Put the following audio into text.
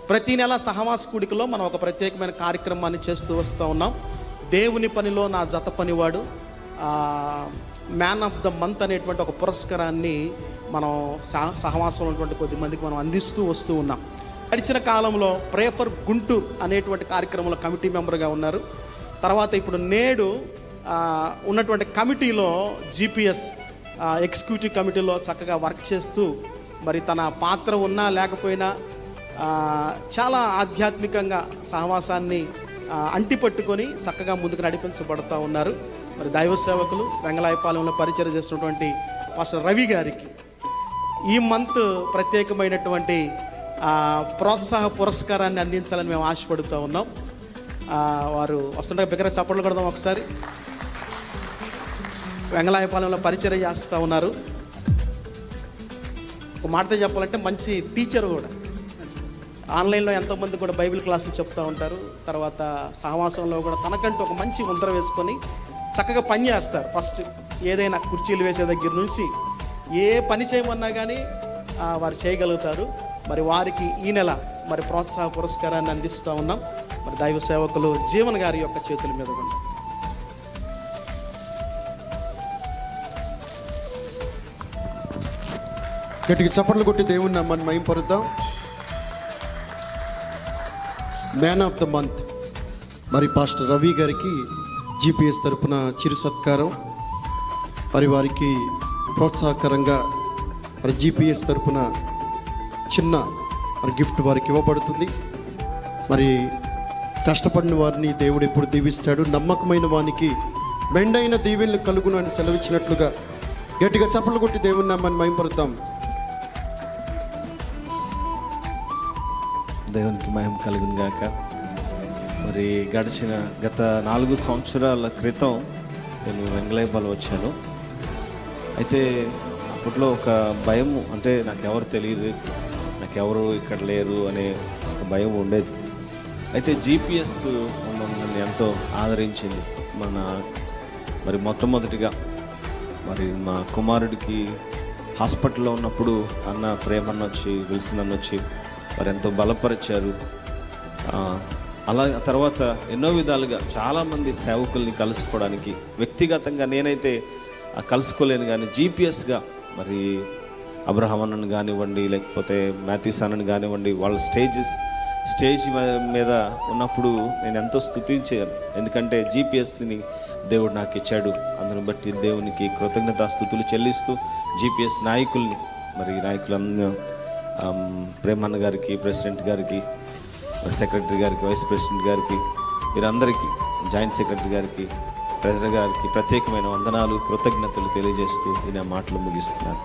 ప్రతి నెల సహవాస కూడికలో మనం ఒక ప్రత్యేకమైన కార్యక్రమాన్ని చేస్తూ వస్తూ ఉన్నాం. దేవుని పనిలో నా జత పనివాడు, మ్యాన్ ఆఫ్ ద మంత్ అనేటువంటి ఒక పురస్కారాన్ని మనం సహవాసంలో ఉన్నటువంటి కొద్ది మందికి మనం అందిస్తూ వస్తూ ఉన్నాం. గడిచిన కాలంలో ప్రే ఫర్ గుంటూరు అనేటువంటి కార్యక్రమంలో కమిటీ మెంబర్గా ఉన్నారు. తర్వాత ఇప్పుడు నేడు ఉన్నటువంటి కమిటీలో జీపీఎస్ ఎగ్జిక్యూటివ్ కమిటీలో చక్కగా వర్క్ చేస్తూ మరి తన పాత్ర ఉన్నా లేకపోయినా చాలా ఆధ్యాత్మికంగా సహవాసాన్ని అంటిపట్టుకొని చక్కగా ముందుకు నడిపించబడుతూ ఉన్నారు. మరి దైవ సేవకులు వెంగళాయపాలెంలో పరిచయం చేస్తున్నటువంటి పాస్టర్ రవి గారికి ఈ మంత్ ప్రత్యేకమైనటువంటి ప్రోత్సాహ పురస్కారాన్ని అందించాలని మేము ఆశపడుతూ ఉన్నాం. వారు వస్తుండగా బిగ్గర చప్పట్లు కొడదాం ఒకసారి. వెంగళాయపాలెంలో పరిచయం చేస్తూ ఉన్నారు. ఒక మాటతో చెప్పాలంటే మంచి టీచర్ కూడా. ఆన్లైన్లో ఎంతోమంది కూడా బైబిల్ క్లాసులు చెప్తూ ఉంటారు. తర్వాత సహవాసంలో కూడా తనకంటూ ఒక మంచి ముద్ర వేసుకొని చక్కగా పని చేస్తారు. ఫస్ట్ ఏదైనా కుర్చీలు వేసే దగ్గర నుంచి ఏ పని చేయమన్నా కానీ వారు చేయగలుగుతారు. మరి వారికి ఈ నెల మరి ప్రోత్సాహ పురస్కారాన్ని అందిస్తూ ఉన్నాం. మరి దైవ సేవకులు జీవన్ గారి యొక్క చేతుల మీద కూడా గట్టికి చప్పట్లు కొట్టి దేవుని నామాన్ని మహింపరుద్దాం. మ్యాన్ ఆఫ్ ద మంత్ మరి పాస్టర్ రవి గారికి జీపీఎస్ తరపున చిరు సత్కారం, మరి వారికి ప్రోత్సాహకరంగా మరి జీపీఎస్ తరపున చిన్న మరి గిఫ్ట్ వారికి ఇవ్వబడుతుంది. మరి కష్టపడిన వారిని దేవుడు ఎప్పుడు దీవిస్తాడు. నమ్మకమైన వానికి మెండైన దీవెనలు కలుగును అని సెలవిచ్చినట్లుగా గట్టిగా చప్పట్లు కొట్టి దేవుని నామాన్ని మహింపరుద్దాం. దేవునికి మహిమ కలుగును గాక. మరి గత 4 సంవత్సరాల క్రితం నేను వెంగళాయపాలెం వచ్చాను. అయితే అప్పట్లో ఒక భయం, అంటే నాకెవరు తెలియదు, నాకెవరు ఇక్కడ లేరు అనే ఒక భయం ఉండేది. అయితే జీపీఎస్ నన్ను ఎంతో ఆదరించింది. మరి మొట్టమొదటిగా మరి మా కుమారుడికి హాస్పిటల్లో ఉన్నప్పుడు అన్న ప్రేమన్న వచ్చి విల్సన్ అన్న వచ్చి వారు ఎంతో బలపరిచారు. అలా తర్వాత ఎన్నో విధాలుగా చాలామంది సేవకుల్ని కలుసుకోవడానికి వ్యక్తిగతంగా నేనైతే కలుసుకోలేను, కానీ జీపీఎస్గా మరి అబ్రహాం అన్నను కానివ్వండి, లేకపోతే మాథ్యూస్ అన్నను కానివ్వండి, వాళ్ళ స్టేజ్ మీద ఉన్నప్పుడు నేను ఎంతో స్తుతించాను. ఎందుకంటే జీపీఎస్ని దేవుడు నాకు ఇచ్చాడు. అందుని బట్టి దేవునికి కృతజ్ఞతాస్తుతులు చెల్లిస్తూ జీపీఎస్ నాయకులందరూ ప్రేమన్న గారికి, ప్రెసిడెంట్ గారికి, సెక్రటరీ గారికి, వైస్ ప్రెసిడెంట్ గారికి, వీరందరికీ, జాయింట్ సెక్రటరీ గారికి, ట్రెజరర్ గారికి ప్రత్యేకమైన వందనాలు, కృతజ్ఞతలు తెలియజేస్తూ నేను మాటలు ముగిస్తున్నాను.